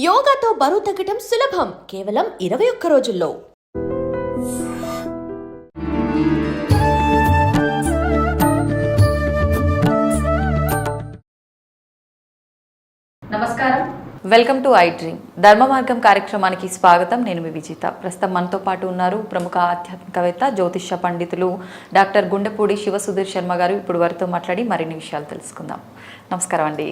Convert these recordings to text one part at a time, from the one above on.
యోగాతో బరువు తగ్గటం సులభం కేవలం 21 రోజుల్లో. నమస్కారం, వెల్కమ్ టు ఐ డ్రీమ్. ధర్మ మార్గం కార్యక్రమానికి స్వాగతం. నేను మీ విజిత. ప్రస్తుతం మనతో పాటు ఉన్నారు ప్రముఖ ఆధ్యాత్మికవేత్త, జ్యోతిష్య పండితులు డాక్టర్ గుండెపూడి శివసుధీర్ శర్మ గారు. ఇప్పుడు వారితో మాట్లాడి మరిన్ని విషయాలు తెలుసుకుందాం. నమస్కారం అండి.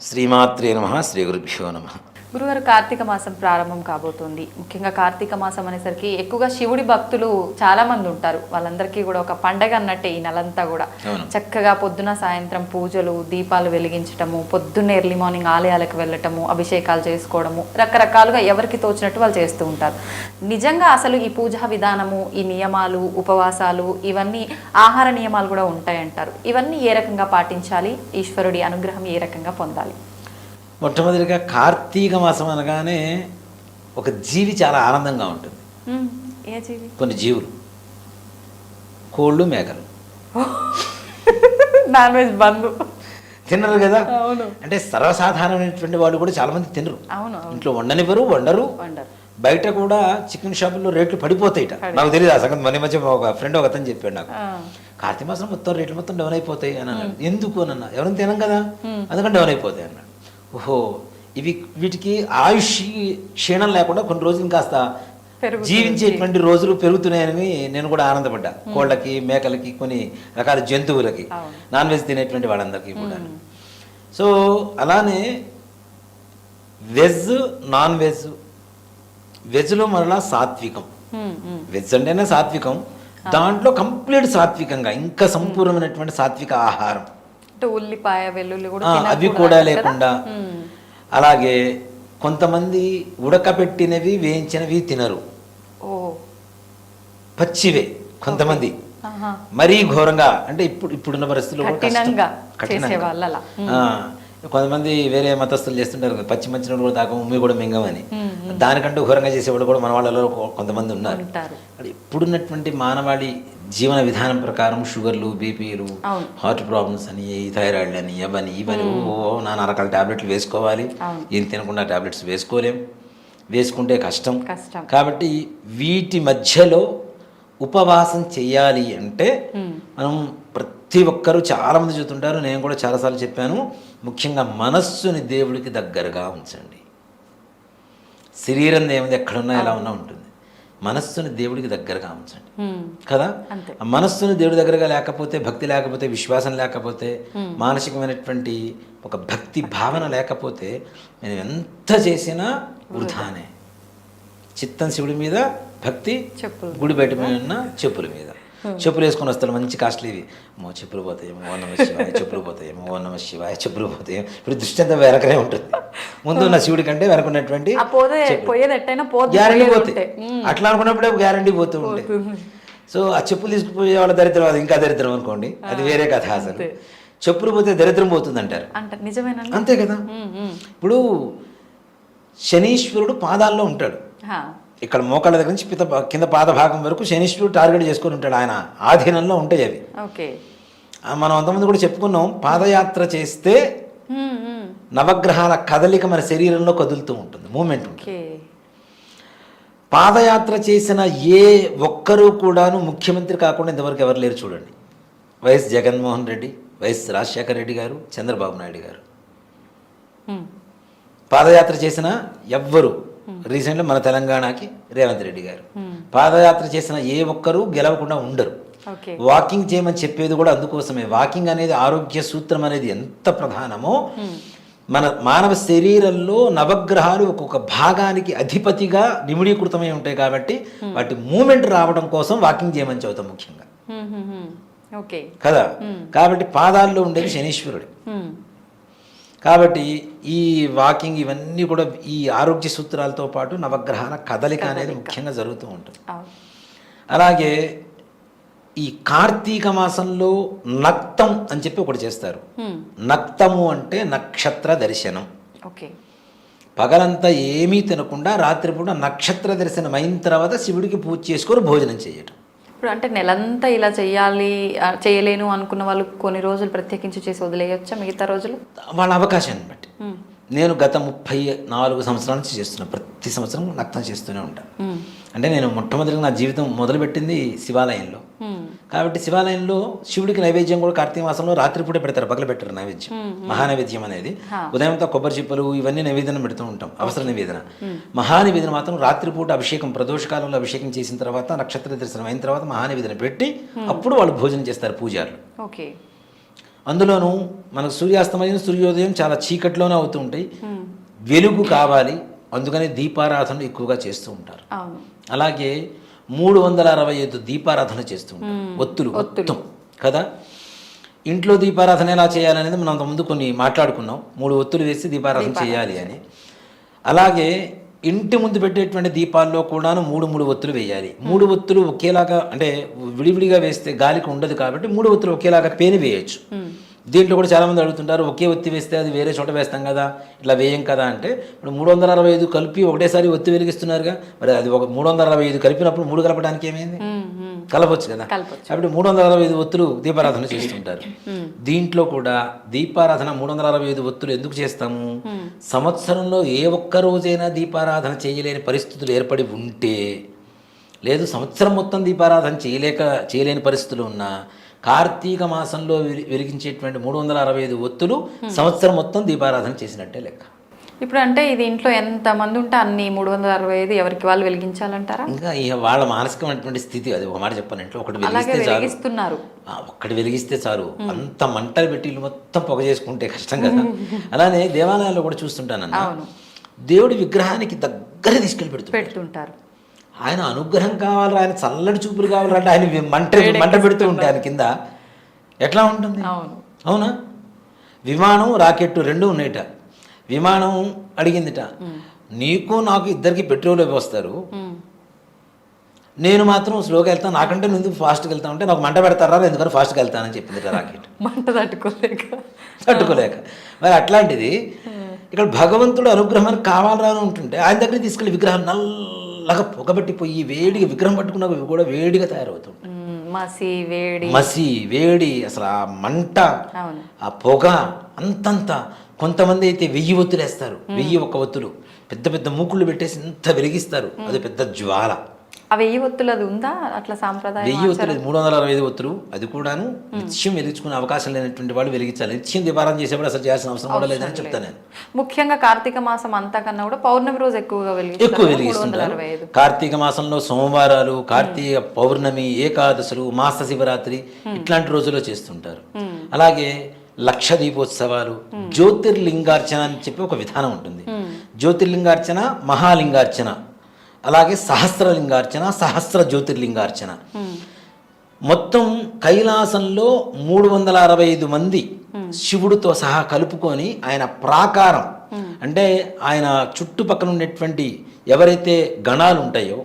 శ్రీమాత్రే నమః. శ్రీ గురుభ్యో నమః. గురువారు కార్తీక మాసం ప్రారంభం కాబోతుంది. ముఖ్యంగా కార్తీక మాసం అనేసరికి ఎక్కువగా శివుడి భక్తులు చాలా మంది ఉంటారు. వాళ్ళందరికీ కూడా ఒక పండగ అన్నట్టే ఈ నెలంతా కూడా. చక్కగా పొద్దున సాయంత్రం పూజలు, దీపాలు వెలిగించటము, పొద్దున్న ఎర్లీ మార్నింగ్ ఆలయాలకు వెళ్ళటము, అభిషేకాలు చేసుకోవడము, రకరకాలుగా ఎవరికి తోచినట్టు వాళ్ళు చేస్తూ ఉంటారు. నిజంగా అసలు ఈ పూజా విధానము, ఈ నియమాలు, ఉపవాసాలు, ఇవన్నీ ఆహార నియమాలు కూడా ఉంటాయంటారు. ఇవన్నీ ఏ రకంగా పాటించాలి? ఈశ్వరుడి అనుగ్రహం ఏ రకంగా పొందాలి? మొట్టమొదటిగా కార్తీక మాసం అనగానే ఒక జీవి చాలా ఆనందంగా ఉంటుంది. ఏ జీవి? కొన్ని జీవులు, కోళ్ళు, మేకలు. నాన్ వెజ్ బంధు తినరు కదా. అవును. అంటే సర్వసాధారణమైనటువంటి వాళ్ళు కూడా చాలా మంది తినరు. అవును. ఇంట్లో వండరు. బయట కూడా చికెన్ షాపుల్లో రేట్లు పడిపోతాయిట. నాకు తెలియదు ఆ సంగతి. మన మధ్య ఒక ఫ్రెండ్ ఒక అతను చెప్పాడు నాకు, కార్తీక మాసం మొత్తం రేట్లు మొత్తం డౌన్ అయిపోతాయి అని అన్నాడు. ఎందుకు అని అన్నా, ఎవరైనా తినం కదా అందుకని డౌన్ అయిపోతాయి అన్నాడు. ఓహో, వీటికి ఆయుష్ క్షీణం లేకుండా కొన్ని రోజులు కాస్త జీవించేటువంటి రోజులు పెరుగుతున్నాయని నేను కూడా ఆనందపడ్డా. కోళ్ళకి, మేకలకి, కొన్ని రకాల జంతువులకి, నాన్ వెజ్ తినేటువంటి వాళ్ళందరికీ కూడా. సో అలానే వెజ్, నాన్ వెజ్. వెజ్లో మరలా సాత్వికం. వెజ్ అంటేనే సాత్వికం. దాంట్లో కంప్లీట్ సాత్వికంగా ఇంకా సంపూర్ణమైనటువంటి సాత్విక ఆహారం, ఉల్లిపాయ, వెల్లుల్లి అవి కూడా లేకుండా. అలాగే కొంతమంది ఉడకబెట్టినవి, వేయించినవి తినరు, పచ్చివే. కొంతమంది మరీ ఘోరంగా, అంటే ఇప్పుడున్న పరిస్థితుల్లో కొంతమంది వేరే మతస్థులు చేస్తుంటారు, పచ్చి మంచినోడు కూడా తాగం, ఉమ్మి కూడా మింగమని. దానికంటూ ఘోరంగా చేసేవాళ్ళు కూడా మన వాళ్ళలో కొంతమంది ఉన్నారు. ఇప్పుడున్నటువంటి మానవాళి జీవన విధానం ప్రకారం షుగర్లు, బీపీలు, హార్ట్ ప్రాబ్లమ్స్ అని, థైరాయిడ్ అని, ఇవని నానా రకాల టాబ్లెట్లు వేసుకోవాలి. ఏం తినకుండా టాబ్లెట్స్ వేసుకుంటే కష్టం. కాబట్టి వీటి మధ్యలో ఉపవాసం చేయాలి అంటే మనం ప్రతి ఒక్కరూ చాలామంది చూస్తుంటారు, నేను కూడా చాలాసార్లు చెప్పాను, ముఖ్యంగా మనస్సుని దేవుడికి దగ్గరగా ఉంచండి. శరీరం ఏమైంది ఎక్కడున్నా ఎలా ఉన్నా ఉంటుంది, మనస్సుని దేవుడికి దగ్గరగా ఉంచండి కదా. ఆ మనస్సుని దేవుడి దగ్గరగా లేకపోతే, భక్తి లేకపోతే, విశ్వాసం లేకపోతే, మానసికమైనటువంటి ఒక భక్తి భావన లేకపోతే నేను ఎంత చేసినా వృధానే. చిత్తం శివుడి మీద, భక్తి గుడి బయట మీద ఉన్న చెప్పుల మీద. చెప్పులు వేసుకొని వస్తారు మంచి కాస్ట్లీవి. చెప్పులు పోతాయేమో, ఓ నమ శివాయ, చెప్పులు పోతాయేమో, ఓ నమ శివాయ, చెప్పులు పోతాయేమో. ఇప్పుడు దృష్టి అంతా వెనకనే ఉంటుంది. ముందు ఉన్న శివుడి కంటే వెనకున్నటువంటి గ్యారంటీ పోతాయి. అట్లా అనుకున్నప్పుడే గ్యారంటీ పోతూ ఉంటాయి. సో ఆ చెప్పులు తీసుకుపోయే వాళ్ళ దరిద్రం అది ఇంకా దరిద్రం అనుకోండి, అది వేరే కథ. అసలు చెప్పులు పోతే దరిద్రం పోతుంది అంటారు. అంతే కదా. ఇప్పుడు శనీశ్వరుడు పాదాల్లో ఉంటాడు. ఇక్కడ మోకాళ్ళ దగ్గర నుంచి కింద పాద భాగం వరకు శనీశ్వరుడు టార్గెట్ చేసుకొని ఉంటాడు. ఆయన ఆధీనంలో ఉంటాయి అవి. మనం అంతమంది కూడా చెప్పుకున్నాం, పాదయాత్ర చేస్తే నవగ్రహాల కదలిక మన శరీరంలో కదులుతూ ఉంటుంది, మూమెంట్ ఉంటుంది. పాదయాత్ర చేసిన ఏ ఒక్కరూ కూడాను ముఖ్యమంత్రి కాకుండా ఇంతవరకు ఎవరు లేరు చూడండి. వైఎస్ జగన్మోహన్ రెడ్డి, వైఎస్ రాజశేఖర రెడ్డి గారు, చంద్రబాబు నాయుడు గారు పాదయాత్ర చేసిన ఎవ్వరు. రీసెంట్గా మన తెలంగాణకి రేవంత్ రెడ్డి గారు పాదయాత్ర చేసిన ఏ ఒక్కరూ గెలవకుండా ఉండరు. వాకింగ్ చేయమని చెప్పేది కూడా అందుకోసమే. వాకింగ్ అనేది ఆరోగ్య సూత్రం అనేది ఎంత ప్రధానమో, మన మానవ శరీరంలో నవగ్రహాలు ఒక్కొక్క భాగానికి అధిపతిగా నిమిడీకృతమై ఉంటాయి. కాబట్టి వాటి మూమెంట్ రావడం కోసం వాకింగ్ చేయమని చెబుతాం ముఖ్యంగా కదా. కాబట్టి పాదాల్లో ఉండేది శనీశ్వరుడు. కాబట్టి ఈ వాకింగ్ ఇవన్నీ కూడా ఈ ఆరోగ్య సూత్రాలతో పాటు నవగ్రహాల కదలిక అనేది ముఖ్యంగా జరుగుతూ ఉంటుంది. అలాగే ఈ కార్తీక మాసంలో నక్తం అని చెప్పి ఒకటి చేస్తారు. నక్తము అంటే నక్షత్ర దర్శనం. పగలంతా ఏమీ తినకుండా రాత్రిపూట నక్షత్ర దర్శనం అయిన తర్వాత శివుడికి పూజ చేసుకొని భోజనం చేయటం. ఇప్పుడు అంటే నెలంతా ఇలా చేయలేను అనుకున్న వాళ్ళు కొన్ని రోజులు ప్రత్యేకించి చేసి వదిలేయచ్చా? మిగతా రోజులు వాళ్ళ అవకాశాన్ని బట్టి. నేను గత 34 సంవత్సరాల నుంచి చేస్తున్నా. ప్రతి సంవత్సరం నక్తం చేస్తూనే ఉంటాను. అంటే నేను మొట్టమొదటిగా నా జీవితం మొదలుపెట్టింది శివాలయంలో. కాబట్టి శివాలయంలో శివుడికి నైవేద్యం కూడా కార్తీక మాసంలో రాత్రిపూట పెడతారు, పగల పెట్టారు నైవేద్యం. మహానైవేద్యం అనేది ఉదయంతో కొబ్బరి చిప్పలు ఇవన్నీ నైవేద్యం పెడుతూ ఉంటాం, అవసర నివేదన. మహానివేదన మాత్రం రాత్రిపూట అభిషేకం, ప్రదోషకాలంలో అభిషేకం చేసిన తర్వాత, నక్షత్ర దర్శనం అయిన తర్వాత మహానివేదన పెట్టి అప్పుడు వాళ్ళు భోజనం చేస్తారు పూజారులు. ఓకే. అందులోనూ మనకు సూర్యాస్తమయం, సూర్యోదయం చాలా చీకట్లోనే అవుతూ ఉంటాయి. వెలుగు కావాలి, అందుకని దీపారాధనలు ఎక్కువగా చేస్తూ ఉంటారు. అలాగే 365 దీపారాధన చేస్తూ ఉంటారు. ఒత్తులు కదా. ఇంట్లో దీపారాధన ఎలా చేయాలనేది మనం అంతకుముందు కొన్ని మాట్లాడుకున్నాం. 3 ఒత్తులు వేసి దీపారాధన చేయాలి అని. అలాగే ఇంటి ముందు పెట్టేటువంటి దీపాల్లో కూడాను 3 ఒత్తులు వేయాలి. 3 ఒత్తులు ఒకేలాగా, అంటే విడివిడిగా వేస్తే గాలికి ఉండదు కాబట్టి 3 ఒత్తులు ఒకేలాగా పేని వేయచ్చు. దీంట్లో కూడా చాలామంది అడుగుతుంటారు, ఒకే ఒత్తి వేస్తే అది వేరే చోట వేస్తాం కదా, ఇట్లా వేయం కదా అంటే, ఇప్పుడు 365 కలిపి ఒకటేసారి ఒత్తి వెలిగిస్తున్నారుగా, మరి అది ఒక 365 కలిపినప్పుడు 3 కలపడానికి ఏమైంది, కలపచ్చు కదా. కాబట్టి 365 ఒత్తులు దీపారాధన చేస్తుంటారు. దీంట్లో కూడా దీపారాధన 365 ఒత్తులు ఎందుకు చేస్తాము? సంవత్సరంలో ఏ ఒక్క రోజైనా దీపారాధన చేయలేని పరిస్థితులు ఏర్పడి ఉంటే, లేదు సంవత్సరం మొత్తం దీపారాధన చేయలేని పరిస్థితులు ఉన్నా, కార్తీక మాసంలో వెలిగించేటువంటి 365 ఒత్తులు సంవత్సరం మొత్తం దీపారాధన చేసినట్టే లెక్క. ఇప్పుడు అంటే ఇది ఇంట్లో ఎంత మంది ఉంటే అన్ని 365 ఎవరికి వాళ్ళు వెలిగించాలంటారా? ఇంకా వాళ్ళ మానసికమైనటువంటి స్థితి అది. ఒక మాట చెప్పాను, ఇంట్లో ఒకటి వెలిగిస్తే చాలు, అంత మంటలు పెట్టి ఇల్లు మొత్తం పొగ చేసుకుంటే కష్టం కదా. అలానే దేవాలయాల్లో కూడా చూస్తుంటానన్న, దేవుడి విగ్రహానికి దగ్గర తీసుకెళ్ళి పెడుతుంటారు. ఆయన అనుగ్రహం కావాలి, ఆయన చల్లటి చూపులు కావాలంటే ఆయన మంట పెడుతూ ఉంటే ఆయన కింద ఎట్లా ఉంటుంది? అవునా? విమానం రాకెట్ 2 ఉన్నాయిట. విమానం అడిగిందిట, నీకు నాకు ఇద్దరికి పెట్రోల్ వస్తారు, నేను మాత్రం స్లోగా వెళ్తాను, నాకంటే నువ్వు ఫాస్ట్గా వెళ్తా ఉంటే నాకు మంట పెడతారా, ఎందుకని ఫాస్ట్గా వెళ్తానని చెప్పింది రాకెట్. మంట తట్టుకోలేక. మరి అట్లాంటిది ఇక్కడ భగవంతుడు అనుగ్రహం కావాలరా అని ఉంటుంటే ఆయన దగ్గర తీసుకెళ్ళి విగ్రహం నల్లగా పొగబెట్టిపోయి వేడిగా విగ్రహం పట్టుకున్నా కూడా వేడిగా తయారవుతుంది. మసి వేడి, అసలు ఆ మంట, ఆ పొగ అంతంత. కొంతమంది అయితే 1000 ఒత్తులు వేస్తారు, 1001 ఒత్తులు పెద్ద పెద్ద మూకుళ్ళు పెట్టేసి ఇంత వెలిగిస్తారు, అది పెద్ద జ్వాల. ఆ 1000 ఒత్తులు అది ఉందా అట్లా సాంప్రదాయం? 1000 ఒత్తులు, 365 ఒత్తులు. అది కూడాను నిత్యం వెలిగించుకునే అవకాశం లేనటువంటి వాళ్ళు వెలిగించాలి. నిత్యం దీపారాధన చేసేప్పుడు అసలు చేయాల్సిన అవసరం కూడా లేదని చెప్తాను నేను. ముఖ్యంగా కార్తీక మాసం అంతా కన్నా కూడా పౌర్ణమి రోజు ఎక్కువ వెలిగిస్తుంటారు. కార్తీక మాసంలో సోమవారాలు, కార్తీక పౌర్ణమి, ఏకాదశులు, మాస శివరాత్రి ఇట్లాంటి రోజుల్లో చేస్తుంటారు. అలాగే లక్ష దీపోత్సవాలు, జ్యోతిర్లింగార్చన అని చెప్పి ఒక విధానం ఉంటుంది. జ్యోతిర్లింగార్చన, మహాలింగార్చన, అలాగే సహస్రలింగార్చన, సహస్ర జ్యోతిర్లింగార్చన. మొత్తం కైలాసంలో 365 మంది శివుడితో సహా కలుపుకొని ఆయన ప్రాకారం, అంటే ఆయన చుట్టుపక్కల ఉండేటువంటి ఎవరైతే గణాలు ఉంటాయో,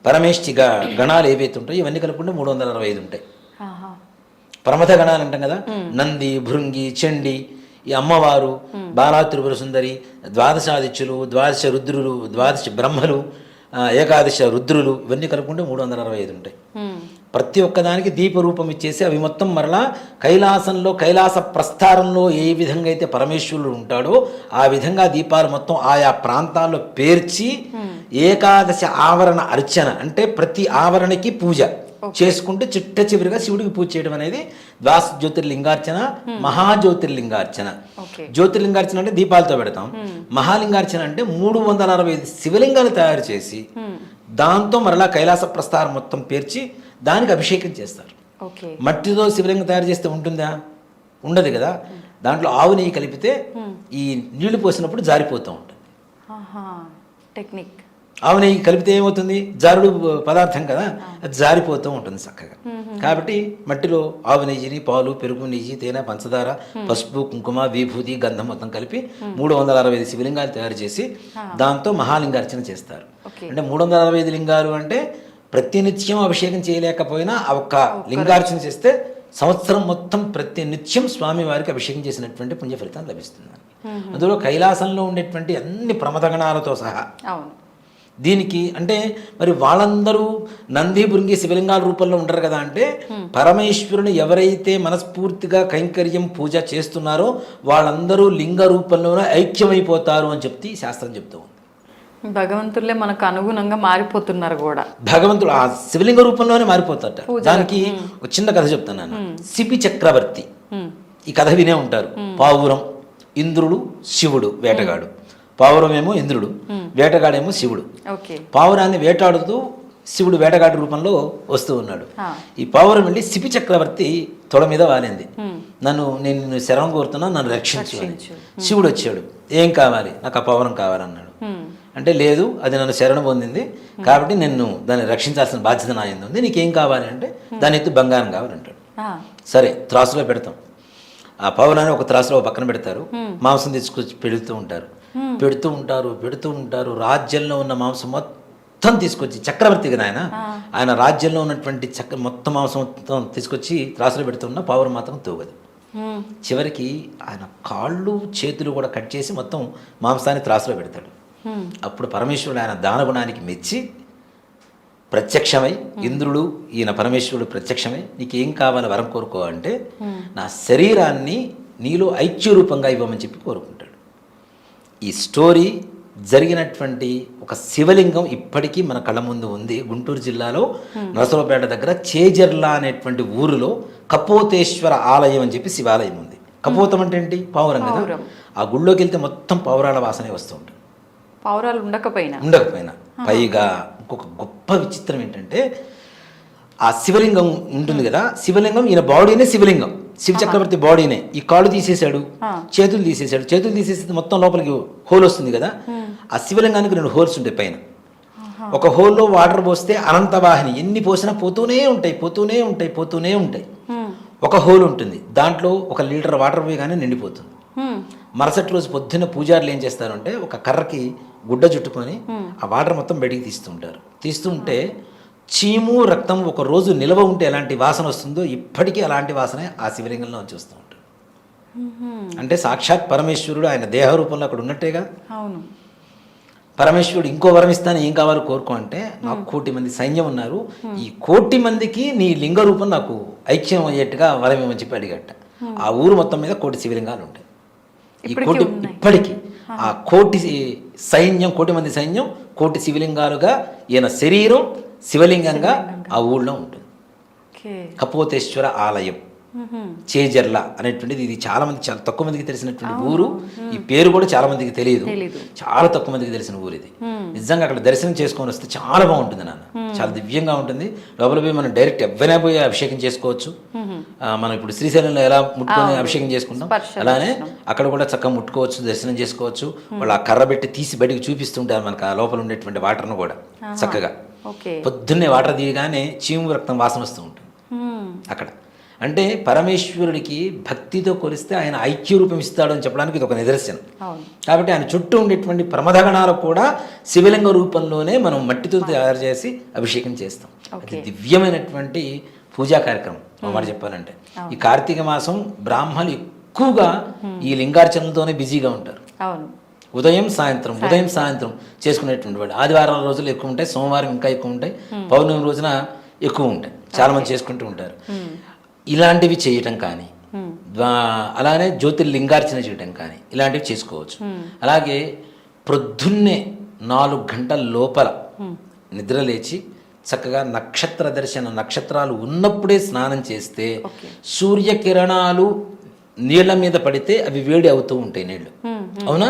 పరమేష్ఠి గణాలు ఏవైతే ఉంటాయో ఇవన్నీ కలుపుకుంటే 365 ఉంటాయి. ప్రమథ గణాలు అంటాం కదా, నంది, భృంగి, చండి, ఈ అమ్మవారు, బాలా త్రిపుర సుందరి, ద్వాదశాదిత్యులు, ద్వాదశ రుద్రులు, ద్వాదశ బ్రహ్మలు, ఏకాదశ రుద్రులు, ఇవన్నీ కలుపుకుంటే 365 ఉంటాయి. ప్రతి ఒక్కదానికి దీపరూపం ఇచ్చేసి అవి మొత్తం మరలా కైలాసంలో, కైలాస ప్రస్థారంలో ఏ విధంగా అయితే పరమేశ్వరుడు ఉంటాడో ఆ విధంగా దీపాలు మొత్తం ఆయా ప్రాంతాల్లో పేర్చి ఏకాదశి ఆవరణ అర్చన, అంటే ప్రతి ఆవరణకి పూజ చేసుకుంటే చిట్ట చివరిగా శివుడికి పూజ చేయడం అనేది ద్వాదశ జ్యోతిర్లింగార్చన, మహాజ్యోతిర్లింగార్చన. జ్యోతిర్లింగార్చన అంటే దీపాలతో పెడతాం. మహాలింగార్చన అంటే 365 శివలింగాలు తయారు చేసి దాంతో మరలా కైలాస ప్రస్థానం మొత్తం పేర్చి దానికి అభిషేకం చేస్తారు. మట్టితో శివలింగం తయారు చేస్తే ఉంటుందా? ఉండదు కదా. దాంట్లో ఆవు నెయ్యి కలిపితే ఈ నీళ్లు పోసినప్పుడు జారిపోతూ ఉంటుంది. టెక్నిక్. ఆవు నెయ్యి కలిపితే ఏమవుతుంది? జారుడు పదార్థం కదా, అది జారిపోతూ ఉంటుంది చక్కగా. కాబట్టి మట్టిలో ఆవు నెయ్యిని, పాలు, పెరుగు, నెయ్యి, తేనె, పంచదార, పసుపు, కుంకుమ, విభూతి, గంధం మొత్తం కలిపి 365 శివలింగాలు తయారు చేసి దాంతో మహాలింగార్చన చేస్తారు. అంటే 365 లింగాలు అంటే ప్రతినిత్యం అభిషేకం చేయలేకపోయినా ఒక్క లింగార్చన చేస్తే సంవత్సరం మొత్తం ప్రతినిత్యం స్వామి వారికి అభిషేకం చేసినటువంటి పుణ్య ఫలితం లభిస్తుంది. అందులో కైలాసంలో ఉండేటువంటి అన్ని ప్రమథగణాలతో సహా దీనికి అంటే మరి వాళ్ళందరూ నంది భృంగి శివలింగాల రూపంలో ఉంటారు కదా అంటే పరమేశ్వరుని ఎవరైతే మనస్ఫూర్తిగా కైంకర్యం పూజ చేస్తున్నారో వాళ్ళందరూ లింగ రూపంలోనే ఐక్యమైపోతారు అని చెప్పి శాస్త్రం చెప్తూ ఉంది. భగవంతులే మనకు అనుగుణంగా మారిపోతున్నారు కూడా. భగవంతుడు ఆ శివలింగ రూపంలోనే మారిపోతారట. దానికి ఒక చిన్న కథ చెప్తాను నాన్న. సిపి చక్రవర్తి, ఈ కథ వినే ఉంటారు. పావురం, ఇంద్రుడు, శివుడు, వేటగాడు. పావురం ఏమో ఇంద్రుడు, వేటగాడేమో శివుడు. పావురాన్ని వేటాడుతూ శివుడు వేటగాడి రూపంలో వస్తూ ఉన్నాడు. ఈ పావురం వెళ్ళి సిపి చక్రవర్తి తొడ మీద వాలింది. నేను శరణం కోరుతున్నా, నన్ను రక్షించు అని. శివుడు వచ్చాడు, ఏం కావాలి? నాకు ఆ పావురం కావాలన్నాడు. అంటే లేదు, అది నన్ను శరణం పొందింది కాబట్టి నేను దాన్ని రక్షించాల్సిన బాధ్యత నా యందు ఉంది, నీకేం కావాలి అంటే దాని ఎత్తు బంగారం కావాలంటాడు. సరే త్రాసులో పెడతాం. ఆ పావురాన్ని ఒక త్రాసులో పక్కన పెడతారు, మాంసం తీసుకొచ్చి పెడుతూ ఉంటారు. రాజ్యంలో ఉన్న మాంసం మొత్తం తీసుకొచ్చి, చక్రవర్తి కదా ఆయన రాజ్యంలో ఉన్నటువంటి మొత్తం మాంసం మొత్తం తీసుకొచ్చి త్రాసులో పెడుతున్న పావురం మాత్రం తూగదు. చివరికి ఆయన కాళ్ళు చేతులు కూడా కట్ చేసి మొత్తం మాంసాన్ని త్రాసులో పెడతాడు. అప్పుడు పరమేశ్వరుడు ఆయన దానగుణానికి మెచ్చి ప్రత్యక్షమై, ఇంద్రుడు ఈయన పరమేశ్వరుడు ప్రత్యక్షమై, నీకేం కావాలి వరం కోరుకో అంటే నా శరీరాన్ని నీలో ఐక్య రూపంగా ఇవ్వమని చెప్పి కోరుకుంటాడు. ఈ స్టోరీ జరిగినటువంటి ఒక శివలింగం ఇప్పటికీ మన కళ్ళ ముందు ఉంది. గుంటూరు జిల్లాలో నరసరావుపేట దగ్గర చేజర్ల అనేటువంటి ఊరిలో కపోతేశ్వర ఆలయం అని చెప్పి శివాలయం ఉంది. కపోతం అంటే ఏంటి? పావురం కదా. ఆ గుళ్ళోకి వెళ్తే మొత్తం పావురాల వాసనే వస్తూ ఉంటుంది. పావురాలు ఉండకపోయినా పైగా ఇంకొక గొప్ప విచిత్రం ఏంటంటే ఆ శివలింగం ఉంటుంది కదా, శివలింగం ఈయన బాడీనే శివలింగం, శివ చక్రవర్తి బాడీనే. ఈ కాళ్ళు తీసేశాడు, చేతులు తీసేసి మొత్తం లోపలికి హోల్ వస్తుంది కదా. ఆ శివలింగానికి 2 హోల్స్ ఉంటాయి పైన. ఒక హోల్లో వాటర్ పోస్తే అనంతవాహిని, ఎన్ని పోసినా పోతూనే ఉంటాయి. ఒక హోల్ ఉంటుంది, దాంట్లో 1 లీటర్ వాటర్ పోయగానే నిండిపోతుంది. మరుసటి రోజు పొద్దున్న పూజారులు ఏం చేస్తారంటే ఒక కర్రకి గుడ్డ చుట్టుకొని ఆ వాటర్ మొత్తం బయటికి తీస్తుంటే చీము రక్తం ఒక రోజు నిల్వ ఉంటే ఎలాంటి వాసన వస్తుందో ఇప్పటికీ అలాంటి వాసనే ఆ శివలింగంలో చూస్తూ ఉంటారు. అంటే సాక్షాత్ పరమేశ్వరుడు ఆయన దేహ రూపంలో అక్కడ ఉన్నట్టేగా. పరమేశ్వరుడు ఇంకో వరం ఇస్తాను, ఏం కావాలో కోరుకో అంటే నాకు 1,000,000 మంది సైన్యం ఉన్నారు, ఈ 1,000,000 మందికి నీ లింగ రూపం నాకు ఐక్యం అయ్యేట్టుగా వరం ఏమని చెప్పి అడిగట. ఆ ఊరు మొత్తం మీద 1,000,000 శివలింగాలు ఉంటాయి. ఈ 1,000,000 ఇప్పటికీ ఆ 1,000,000 సైన్యం, 1,000,000 మంది సైన్యం 1,000,000 శివలింగాలుగా ఈయన శరీరం శివలింగంగా ఆ ఊళ్ళో ఉంటుంది. కపోతేశ్వర ఆలయం చేజర్ల అనేటువంటిది, ఇది చాలా తక్కువ మందికి తెలిసినటువంటి ఊరు. ఈ పేరు కూడా చాలా మందికి తెలియదు, చాలా తక్కువ మందికి తెలిసిన ఊరు ఇది. నిజంగా అక్కడ దర్శనం చేసుకొని వస్తే చాలా బాగుంటుంది నాన్న, చాలా దివ్యంగా ఉంటుంది. లోపల పోయి మనం డైరెక్ట్ ఎవరైనా పోయి అభిషేకం చేసుకోవచ్చు. మనం ఇప్పుడు శ్రీశైలంలో ఎలా ముట్టుకొని అభిషేకం చేసుకుంటాం అలానే అక్కడ కూడా చక్కగా ముట్టుకోవచ్చు, దర్శనం చేసుకోవచ్చు. వాళ్ళు ఆ కర్ర పెట్టి తీసి బయటికి చూపిస్తుంటారు మనకు ఆ లోపల ఉండేటువంటి వాటర్ను కూడా చక్కగా. పొద్దున్నే వాటర్ దిగగానే చీము రక్తం వాసన వస్తూ ఉంటుంది అక్కడ. అంటే పరమేశ్వరుడికి భక్తితో కొలిస్తే ఆయన ఐక్య రూపం ఇస్తాడు అని చెప్పడానికి ఇది ఒక నిదర్శనం. కాబట్టి ఆయన చుట్టూ ఉండేటువంటి ప్రమదగణాలు కూడా శివలింగ రూపంలోనే మనం మట్టితో తయారు చేసి అభిషేకం చేస్తాం. అది దివ్యమైనటువంటి పూజా కార్యక్రమం మాట చెప్పాలంటే. ఈ కార్తీక మాసం బ్రాహ్మణులు ఎక్కువగా ఈ లింగార్చనలతోనే బిజీగా ఉంటారు. ఉదయం సాయంత్రం చేసుకునేటువంటి వాడు. ఆదివారం రోజులు ఎక్కువ ఉంటాయి, సోమవారం ఇంకా ఎక్కువ ఉంటాయి, పౌర్ణమి రోజున ఎక్కువ ఉంటాయి. చాలా మంది చేసుకుంటూ ఉంటారు. ఇలాంటివి చేయటం కానీ, అలానే జ్యోతిర్లింగార్చన చేయటం కానీ ఇలాంటివి చేసుకోవచ్చు. అలాగే ప్రొద్దున్నే 4 గంటల లోపల నిద్ర లేచి చక్కగా నక్షత్ర దర్శన, నక్షత్రాలు ఉన్నప్పుడే స్నానం చేస్తే సూర్యకిరణాలు నీళ్ల మీద పడితే అవి వేడి అవుతూ ఉంటాయి నీళ్లు. అవునా?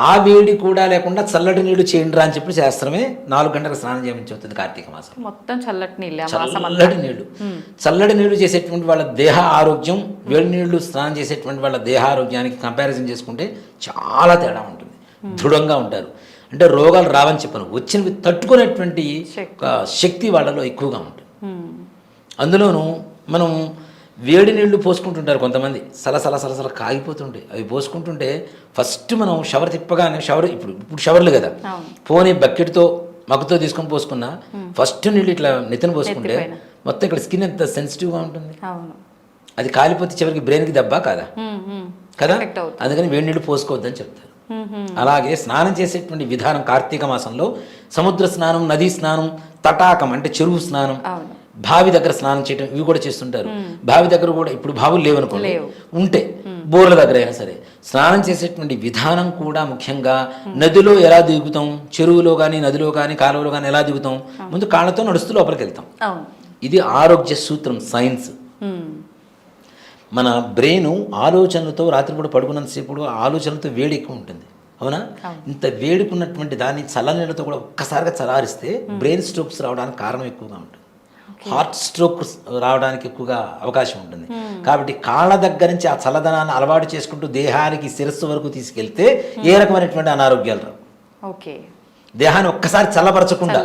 ఆ వేడి కూడా లేకుండా చల్లటి నీళ్లు చేయండి అని చెప్పి శాస్త్రమే 4 గంటలకు స్నానం చేయమని చెబుతుంది కార్తీక మాసం. మొత్తం చల్లటి నీళ్లు చేసేటువంటి వాళ్ళ దేహ ఆరోగ్యం, వేడి నీళ్లు స్నానం చేసేటువంటి వాళ్ళ దేహ ఆరోగ్యానికి కంపారిజన్ చేసుకుంటే చాలా తేడా ఉంటుంది. దృఢంగా ఉంటారు. అంటే రోగాలు రావని చెప్పను, వచ్చినవి తట్టుకునేటువంటి శక్తి వాళ్ళలో ఎక్కువగా ఉంటుంది. అందులోనూ మనం వేడి నీళ్లు పోసుకుంటుంటారు కొంతమంది, సలసల కాగిపోతుంటాయి. అవి పోసుకుంటుంటే ఫస్ట్ మనం షవర్ తిప్పగానే, ఇప్పుడు షవర్లు కదా, పోనీ బకెట్తో మగ్గుతో తీసుకొని పోసుకున్నా ఫస్ట్ నీళ్ళు ఇట్లా నెత్తిన పోసుకుంటే మొత్తం ఇక్కడ స్కిన్ ఎంత సెన్సిటివ్గా ఉంటుంది. అది కాలిపోతే చివరికి బ్రెయిన్కి దెబ్బ కదా. అందుకని వేడి నీళ్ళు పోసుకోవద్దని చెప్తారు. అలాగే స్నానం చేసేటువంటి విధానం కార్తీక మాసంలో సముద్ర స్నానం, నదీ స్నానం, తటాకం అంటే చెరువు స్నానం, బావి దగ్గర స్నానం చేయడం ఇవి కూడా చేస్తుంటారు. బావి దగ్గర కూడా ఇప్పుడు బావులు లేవనుకోండి, ఉంటే బోర్ల దగ్గర అయినా సరే స్నానం చేసేటువంటి విధానం కూడా ముఖ్యంగా నదిలో ఎలా దిగుతాం, చెరువులో కానీ నదిలో కానీ కాలువలో కానీ ఎలా దిగుతాం, ముందు కాళ్ళతో నడుస్తూ లోపలికి వెళ్తాం. ఇది ఆరోగ్య సూత్రం, సైన్స్. మన బ్రెయిన్ ఆలోచనలతో రాత్రిపూట పడుకున్నంతసేపు ఆలోచనలతో వేడి ఎక్కువ ఉంటుంది, అవునా? ఇంత వేడుకున్నటువంటి దాన్ని చల్లనీళ్ళతో కూడా ఒక్కసారిగా చలారిస్తే బ్రెయిన్ స్ట్రోక్స్ రావడానికి కారణం ఎక్కువగా ఉంటుంది, హార్ట్ స్ట్రోక్ రావడానికి ఎక్కువగా అవకాశం ఉంటుంది. కాబట్టి కాళ్ళ దగ్గర నుంచి ఆ చల్లదనాన్ని అలవాటు చేసుకుంటూ దేహానికి శిరస్సు వరకు తీసుకెళ్తే ఏ రకమైనటువంటి అనారోగ్యాలు రావు. దేహాన్ని ఒక్కసారి చల్లబరచకుండా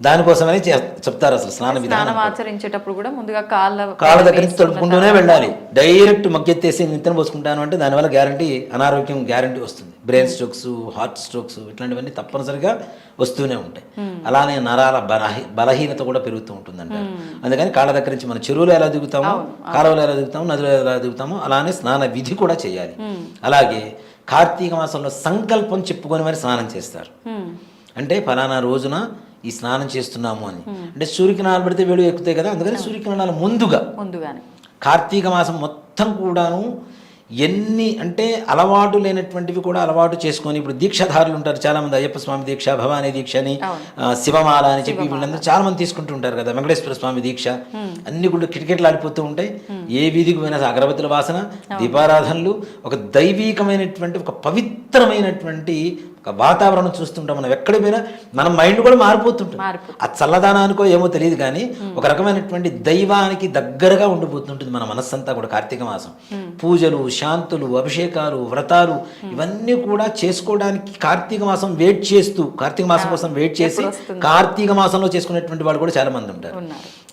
దానికోసమని చెప్తారు. అసలు స్నాన విధానం ఆచరించేటప్పుడు కూడా ముందుగా కాళ్ళ దగ్గర నుంచి తడుపుకుంటూనే వెళ్ళాలి. డైరెక్ట్ మగ్గెత్తేసి నిత్యం పోసుకుంటాను అంటే దానివల్ల గ్యారంటీ అనారోగ్యం గ్యారంటీ వస్తుంది. బ్రెయిన్ స్ట్రోక్స్, హార్ట్ స్ట్రోక్స్ ఇట్లాంటివన్నీ తప్పనిసరిగా వస్తూనే ఉంటాయి. అలానే నరాల బలహీనత కూడా పెరుగుతూ ఉంటుంది అంటారు. అందుకని కాళ్ళ దగ్గర నుంచి మన చెరువులో ఎలా దిగుతామో, కాలువలో ఎలా దిగుతామో, నదిలో ఎలా దిగుతామో అలానే స్నాన విధి కూడా చేయాలి. అలాగే కార్తీక మాసంలో సంకల్పం చెప్పుకొని మరి స్నానం చేస్తారు. అంటే ఫలానా రోజున ఈ స్నానం చేస్తున్నాము అని, అంటే సూర్యకిరణాలు పెడితే వేడి ఎక్కుతాయి కదా, అందుకని సూర్యకిరణాలు ముందుగానే కార్తీక మాసం మొత్తం కూడాను ఎన్ని అంటే అలవాటు లేనటువంటివి కూడా అలవాటు చేసుకొని, ఇప్పుడు దీక్షాధారులు ఉంటారు చాలామంది, అయ్యప్ప స్వామి దీక్ష, భవానీ దీక్ష అని, శివమాల అని చెప్పి వీళ్ళందరూ చాలా మంది తీసుకుంటూ ఉంటారు కదా, వెంకటేశ్వర స్వామి దీక్ష, అన్ని కూడా కిటకిటలు ఆడిపోతూ ఉంటాయి. ఏ వీధికి పోయినా అగరబత్తుల వాసన, దీపారాధనలు, ఒక దైవీకమైనటువంటి ఒక పవిత్రమైనటువంటి ఒక వాతావరణం చూస్తుంటాం. మనం ఎక్కడికి పోయినా మన మైండ్ కూడా మారిపోతుంటుంది. ఆ చల్లదానానికో ఏమో తెలియదు కానీ ఒక రకమైనటువంటి దైవానికి దగ్గరగా ఉండిపోతుంటుంది మన మనస్సంతా కూడా. కార్తీక మాసం పూజలు, శాంతులు, అభిషేకాలు, వ్రతాలు ఇవన్నీ కూడా చేసుకోవడానికి కార్తీక మాసం కార్తీక మాసం కోసం వెయిట్ చేసి కార్తీక మాసంలో చేసుకునేటువంటి వాళ్ళు కూడా చాలా మంది ఉంటారు.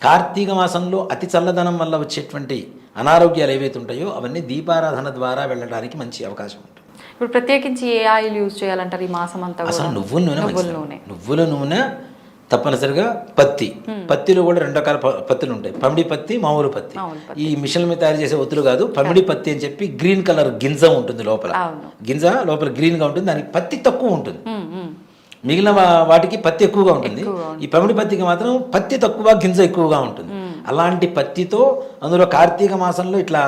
కార్తీక మాసంలో అతి చల్లదనం వల్ల వచ్చేటువంటి అనారోగ్యాలు ఏవైతే ఉంటాయో అవన్నీ దీపారాధన ద్వారా వెళ్ళడానికి మంచి అవకాశం ఉంటుంది. ఇప్పుడు ప్రత్యేకించి ఏ ఆయిల్ యూజ్ చేయాలంటారు ఈ మాసం అంతా? అసలు నువ్వుల నూనె తప్పనిసరిగా పత్తిలో కూడా 2 రకాల పత్తులు ఉంటాయి, పమిడి పత్తి, మామూలు పత్తి. ఈ మిషన్ల మీద తయారు చేసే ఒత్తులు కాదు, పమిడి పత్తి అని చెప్పి గ్రీన్ కలర్ గింజ ఉంటుంది లోపల, గింజ లోపల గ్రీన్ గా ఉంటుంది, దానికి పత్తి తక్కువ ఉంటుంది. మిగిలిన వాటికి పత్తి ఎక్కువగా ఉంటుంది, ఈ పమిడి పత్తికి మాత్రం పత్తి తక్కువ, గింజ ఎక్కువగా ఉంటుంది. అలాంటి పత్తితో అందులో కార్తీక మాసంలో ఇట్లా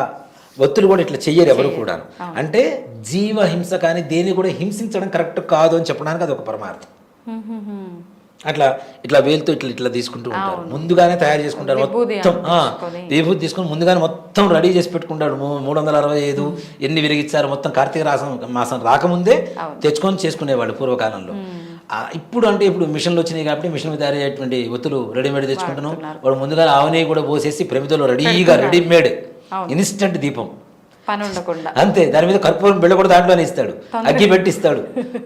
ఒత్తులు కూడా ఇట్లా చెయ్యరు ఎవరు కూడా. అంటే జీవహింస కానీ దేన్ని కూడా హింసించడం కరెక్ట్ కాదు అని చెప్పడానికి అది ఒక పరమార్థం. అట్లా ఇట్లా వేలుతో ఇట్లా తీసుకుంటూ ఉంటారు, ముందుగానే తయారు చేసుకుంటారు. మొత్తం విభూతి తీసుకుని ముందుగానే మొత్తం రెడీ చేసి పెట్టుకుంటాడు. 365 ఎన్ని విరిగిచ్చారు మొత్తం కార్తీక మాసం రాకముందే తెచ్చుకొని చేసుకునేవాళ్ళు పూర్వకాలంలో. ఇప్పుడు అంటే ఇప్పుడు మిషన్లు వచ్చినాయి కాబట్టి మిషన్ మీద తయారు అయ్యేటువంటి ఒత్తులు రెడీమేడ్ తెచ్చుకుంటున్నాం. వాడు ముందుగా ఆవుని కూడా పోసేసి ప్రమిదలో రెడీమేడ్ ఇన్స్టెంట్ దీపం పని ఉండకుండా అంతే. దాని మీద కర్పూరం బిళ్ళ కూడా దాంట్లోనే ఇస్తాడు, అగ్గి పెట్టి ఇస్తాడు,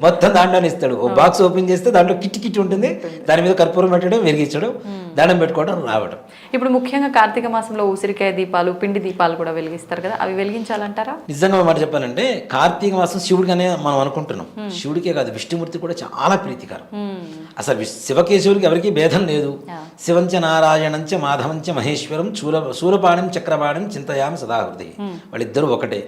మొత్తం దాంట్లోనే ఇస్తాడు. ఓ బాక్స్ ఓపెన్ చేస్తే దాంట్లో కిట్ ఉంటుంది, దాని మీద కర్పూరం పెట్టడం, వెలిగించడం, దండం పెట్టుకోవడం, రావడం. ఇప్పుడు ముఖ్యంగా కార్తీక మాసంలో ఉసిరికాయ దీపాలు, పిండి దీపాలు కూడా వెలిగిస్తారు కదా, అవి వెలిగించాలంటారా? నిజంగా మాట చెప్పాలంటే కార్తీక మాసం శివుడికనే మనం అనుకుంటున్నాం, శివుడికే కాదు విష్ణుమూర్తి కూడా చాలా ప్రీతికరం. అసలు శివకేశవుడికి ఎవరికి భేదం లేదు. శివంచ నారాయణంచ మాధవంచ మహేశ్వరం శూలపాణం చక్రపాణం చింతయామి సదాహృది, వాళ్ళిద్దరూ ఒకటే.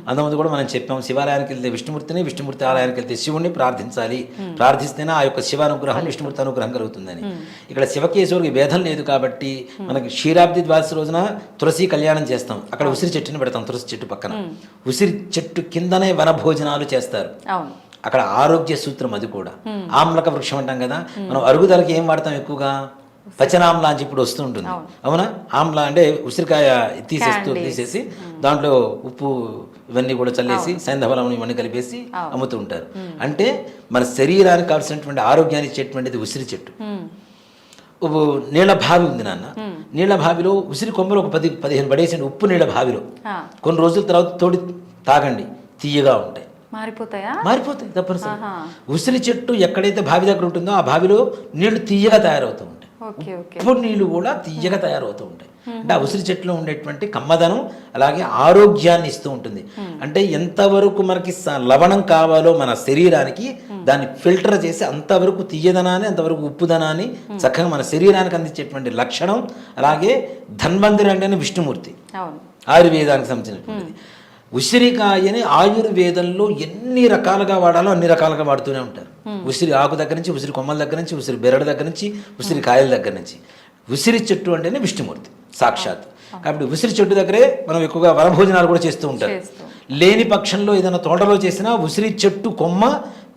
అంతకుముందు కూడా మనం చెప్పాం, శివాలయానికి వెళ్తే విష్ణుమూర్తిని, విష్ణుమూర్తి ఆలయానికి వెళ్తే శివుణ్ణి ప్రార్థించాలి, ప్రార్థిస్తేనే ఆ యొక్క శివానుగ్రహం, విష్ణుమూర్తి అనుగ్రహం కలుగుతుందని. ఇక్కడ శివకేశవుడికి భేదం లేదు కాబట్టి మనకి క్షీరాబ్ది ద్వాదశి రోజున తులసి కళ్యాణం చేస్తాం, అక్కడ ఉసిరి చెట్టుని పెడతాం, తులసి చెట్టు పక్కన ఉసిరి చెట్టు కిందనే వన భోజనాలు చేస్తారు. అక్కడ ఆరోగ్య సూత్రం అది కూడా. ఆమ్లక వృక్షం అంటాం కదా, మనం అరుగుదలకి ఏం వాడతాం ఎక్కువగా? పచనామ్లా అని ఇప్పుడు వస్తూ ఉంటుంది, అవునా? ఆమ్లా అంటే ఉసిరికాయ తీసేసి దాంట్లో ఉప్పు ఇవన్నీ కూడా చల్లేసి సైంధవలం ఇవన్నీ కలిపేసి అమ్ముతూ ఉంటారు. అంటే మన శరీరానికి కావాల్సినటువంటి ఆరోగ్యాన్ని ఇచ్చేటువంటిది ఉసిరి చెట్టు. నీళ్ళ బావి ఉంది నాన్న, నీళ్ళ బావిలో ఉసిరి కొమ్మలు ఒక 10-15 పడేసి ఉప్పు నీళ్ళ బావిలో కొన్ని రోజుల తర్వాత తోడి తాగండి, తీయగా ఉంటాయి. మారిపోతాయి తప్పనిసరి. ఉసిరి చెట్టు ఎక్కడైతే బావి దగ్గర ఉంటుందో ఆ బావిలో నీళ్లు తీయగా తయారవుతూ ఉంటాయి, ఉప్పు నీళ్లు కూడా తీయగా తయారవుతూ ఉంటాయి. అంటే ఆ ఉసిరి చెట్టులో ఉండేటువంటి కమ్మదనం అలాగే ఆరోగ్యాన్ని ఇస్తూ ఉంటుంది. అంటే ఎంతవరకు మనకి లవణం కావాలో మన శరీరానికి దాన్ని ఫిల్టర్ చేసి అంతవరకు తీయదనాన్ని, అంతవరకు ఉప్పుదనాన్ని చక్కగా మన శరీరానికి అందించేటువంటి లక్షణం. అలాగే ధన్వంతరి అంటే విష్ణుమూర్తి, ఆయుర్వేదానికి సంబంధించినటువంటిది. ఉసిరికాయని ఆయుర్వేదంలో ఎన్ని రకాలుగా వాడాలో అన్ని రకాలుగా వాడుతూనే ఉంటారు. ఉసిరి ఆకు దగ్గర నుంచి, ఉసిరి కొమ్మల దగ్గర నుంచి, ఉసిరి బెరడు దగ్గర నుంచి, ఉసిరి కాయల దగ్గర నుంచి. ఉసిరి చెట్టు అంటేనే విష్ణుమూర్తి సాక్షాత్. కాబట్టి ఉసిరి చెట్టు దగ్గరే మనం ఎక్కువగా వనభోజనాలు కూడా చేస్తూ ఉంటారు. లేని పక్షంలో ఏదైనా తోటలో చేసినా ఉసిరి చెట్టు కొమ్మ,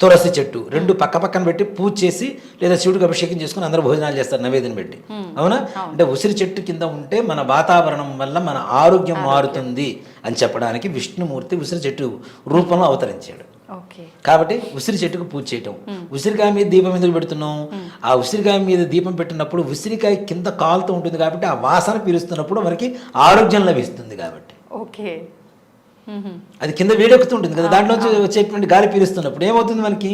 తులసి చెట్టు రెండు పక్క పక్కన పెట్టి పూజ చేసి లేదా శివుడికి అభిషేకం చేసుకుని అందరూ భోజనాలు చేస్తారు నైవేద్యం పెట్టి. అవునా? అంటే ఉసిరి చెట్టు కింద ఉంటే మన వాతావరణం వల్ల మన ఆరోగ్యం మారుతుంది అని చెప్పడానికి విష్ణుమూర్తి ఉసిరి చెట్టు రూపంలో అవతరించాడు. కాబట్టి ఉసిరి చెట్టుకు పూజ చేయటం. ఉసిరికాయ మీద దీపం ఎందుకు పెడుతున్నాం? ఆ ఉసిరికాయ మీద దీపం పెట్టినప్పుడు ఉసిరికాయ కింద కాలుతూ ఉంటుంది కాబట్టి ఆ వాసన పీలుస్తున్నప్పుడు మనకి ఆరోగ్యం లభిస్తుంది. కాబట్టి అది కింద వేడెక్కుతుంటుంది కదా, దాంట్లోంచి వచ్చేటువంటి గాలి పీలుస్తున్నప్పుడు ఏమవుతుంది? మనకి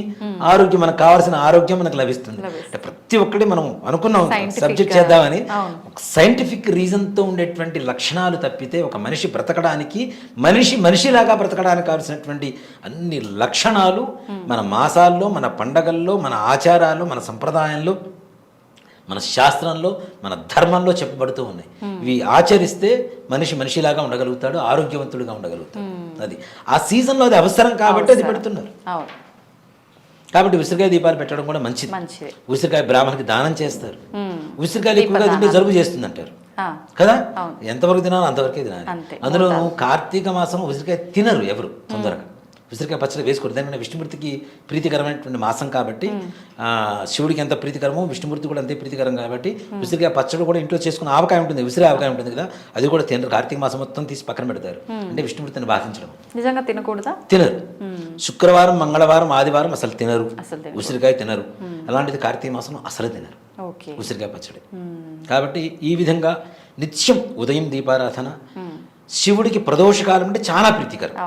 ఆరోగ్యం, మనకు కావాల్సిన ఆరోగ్యం మనకు లభిస్తుంది. అంటే ప్రతి ఒక్కటి మనం అనుకున్నాం సబ్జెక్ట్ చేద్దామని, సైంటిఫిక్ రీజన్తో ఉండేటువంటి లక్షణాలు తప్పితే ఒక మనిషి బ్రతకడానికి, మనిషిలాగా బ్రతకడానికి కావాల్సినటువంటి అన్ని లక్షణాలు మన మాసాల్లో, మన పండగల్లో, మన ఆచారాల్లో, మన సంప్రదాయంలో, మన శాస్త్రంలో, మన ధర్మంలో చెప్పబడుతూ ఉన్నాయి. ఇవి ఆచరిస్తే మనిషిలాగా ఉండగలుగుతాడు, ఆరోగ్యవంతుడిగా ఉండగలుగుతాడు. అది ఆ సీజన్లో అది అవసరం కాబట్టి అది పెడుతున్నారు. కాబట్టి ఉసిరికాయ దీపాలు పెట్టడం కూడా మంచిది. ఉసిరికాయ బ్రాహ్మణునికి దానం చేస్తారు. ఉసిరికాయలు ఎక్కువగా తింటే జలుబు చేస్తుంది అంటారు కదా. ఎంతవరకు తినాలో అంతవరకే తినాలి. అందులో కార్తీక మాసం ఉసిరికాయ తినరు ఎవరు తొందరగా. ఉసిరికాయ పచ్చడి వేసుకోరు. దానివల్ల విష్ణుమూర్తికి ప్రీతికరమైనటువంటి మాసం కాబట్టి, శివుడికి ఎంత ప్రీతికరమో విష్ణుమూర్తి కూడా అంతే ప్రీతికరం కాబట్టి ఉసిరికాయ పచ్చడి కూడా ఇంట్లో చేసుకున్న ఆవకాయ ఉంటుంది, ఉసిరి ఆవకాయ ఉంటుంది కదా, అది కూడా తినరు. కార్తీక మాసం మొత్తం తీసి పక్కన పెడతారు. అంటే విష్ణుమూర్తిని బాధించడం. నిజంగా తినకూడదా? తినరు. శుక్రవారం, మంగళవారం, ఆదివారం అసలు తినరు, ఉసిరికాయ తినరు. అలాంటిది కార్తీక మాసం అసలు తినరు ఉసిరికాయ పచ్చడి. కాబట్టి ఈ విధంగా నిత్యం ఉదయం దీపారాధన. శివుడికి ప్రదోషకాలం అంటే చాలా ప్రీతికరం.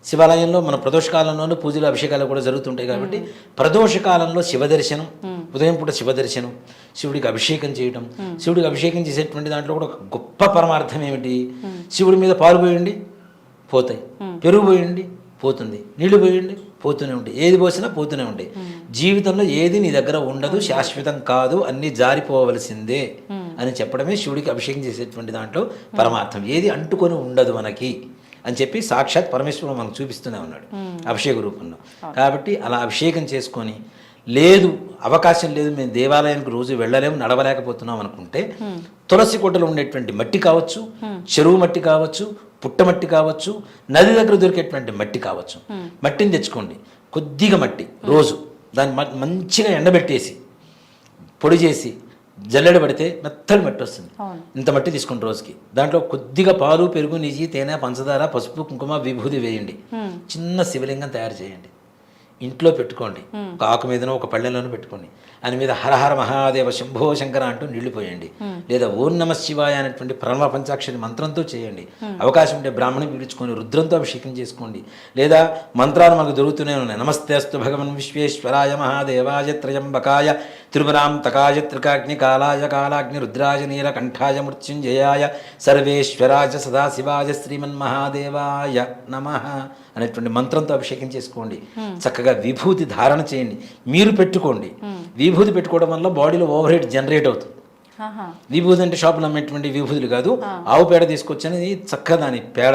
శివాలయంలో మన ప్రదోషకాలంలోనూ పూజలు, అభిషేకాలు కూడా జరుగుతుంటాయి. కాబట్టి ప్రదోషకాలంలో శివ దర్శనం, ఉదయం పూట శివ దర్శనం, శివుడికి అభిషేకం చేయడం. శివుడికి అభిషేకం చేసేటువంటి దాంట్లో కూడా ఒక గొప్ప పరమార్థం ఏమిటి? శివుడి మీద పాలు పోయండి పోతాయి, పెరుగు పోయండి పోతుంది, నీళ్లు పోయండి పోతూనే ఉంటాయి, ఏది పోసినా పోతూనే ఉంటాయి. జీవితంలో ఏది నీ దగ్గర ఉండదు, శాశ్వతం కాదు, అన్నీ జారిపోవలసిందే అని చెప్పడమే శివుడికి అభిషేకం చేసేటువంటి దాంట్లో పరమార్థం. ఏది అంటుకొని ఉండదు మనకి అని చెప్పి సాక్షాత్ పరమేశ్వరుడు మనకు చూపిస్తూనే ఉన్నాడు అభిషేక రూపంలో. కాబట్టి అలా అభిషేకం చేసుకొని, లేదు అవకాశం లేదు, మేము దేవాలయానికి రోజు వెళ్ళలేము, నడవలేకపోతున్నాం అనుకుంటే తులసి కోటలో ఉండేటువంటి మట్టి కావచ్చు, చెరువు మట్టి కావచ్చు, పుట్టమట్టి కావచ్చు, నది దగ్గర దొరికేటువంటి మట్టి కావచ్చు, మట్టిని తెచ్చుకోండి. కొద్దిగా మట్టి రోజు దాన్ని మంచిగా ఎండబెట్టేసి పొడి చేసి జల్లెడ పడితే మెత్తడి మట్టి వస్తుంది. ఇంత మట్టి తీసుకోండి రోజుకి. దాంట్లో కొద్దిగా పాలు, పెరుగు, నెయ్యి, తేనె, పంచదార, పసుపు, కుంకుమ, విభూది వేయండి. చిన్న శివలింగం తయారు చేయండి, ఇంట్లో పెట్టుకోండి. ఒక ఆకు మీదనో ఒక పళ్ళెంలోనూ పెట్టుకోండి. దాని మీద హరహర మహాదేవ శంభో శంకర అంటూ నీళ్లు పోయండి. లేదా ఓం నమ శివాయ అనేటువంటి ప్రణవ పంచాక్షరి మంత్రంతో చేయండి. అవకాశం ఉంటే బ్రాహ్మణి పిలుచుకొని రుద్రంతో అభిషేకం చేసుకోండి. లేదా మంత్రాలు మనకు దొరుకుతూనే ఉన్నాయి. నమస్తే అస్తు భగవన్ విశ్వేశ్వరాయ మహాదేవాయ త్రయంబకాయ త్రిపురాంతకాయ త్రికాగ్ని కాలాయ కాలాగ్ని రుద్రాయ నీలకంఠాయ మృత్యుంజయాయ సర్వేశ్వరాయ సదాశివాయ శ్రీమన్మహాదేవాయ నమః అనేటువంటి మంత్రంతో అభిషేకం చేసుకోండి. చక్కగా విభూతి ధారణ చేయండి, మీరు పెట్టుకోండి. విభూతి పెట్టుకోవడం వల్ల బాడీలో ఓవర్ హీట్ జనరేట్ అవుతుంది. విభూతి అంటే షాపులో అమ్మేటువంటి విభూతులు కాదు, ఆవు పేడ తీసుకొచ్చని చక్కగా దాని పేడ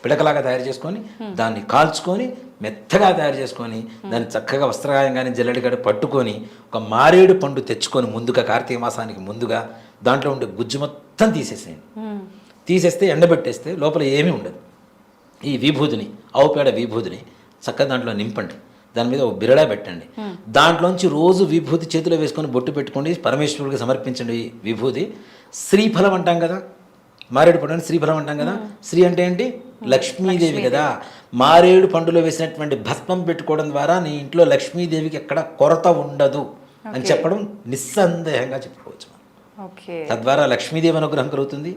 పిడకలాగా తయారు చేసుకొని దాన్ని కాల్చుకొని మెత్తగా తయారు చేసుకొని దాన్ని చక్కగా వస్త్రగాయం కానీ జల్లెడిగడ పట్టుకొని ఒక మారేడు పండు తెచ్చుకొని ముందుగా కార్తీక మాసానికి ముందుగా దాంట్లో ఉండే గుజ్జు మొత్తం తీసేసేయండి. తీసేస్తే ఎండబెట్టేస్తే లోపల ఏమీ ఉండదు. ఈ విభూతిని, ఆవు పేడ విభూతిని చక్కగా దాంట్లో నింపండి. దాని మీద ఒక బిరడా పెట్టండి. దాంట్లోంచి రోజు విభూతి చేతిలో వేసుకొని బొట్టు పెట్టుకోండి, పరమేశ్వరుడికి సమర్పించండి. విభూతి శ్రీఫలం అంటాం కదా, మారేడు పండుని శ్రీఫలం అంటాం కదా. శ్రీ అంటే ఏంటి? లక్ష్మీదేవి కదా. మారేడు పండులో వేసినటువంటి భస్మం పెట్టుకోవడం ద్వారా నీ ఇంట్లో లక్ష్మీదేవికి ఎక్కడ కొరత ఉండదు అని చెప్పడం నిస్సందేహంగా చెప్పుకోవచ్చు. తద్వారా లక్ష్మీదేవి అనుగ్రహం కలుగుతుంది,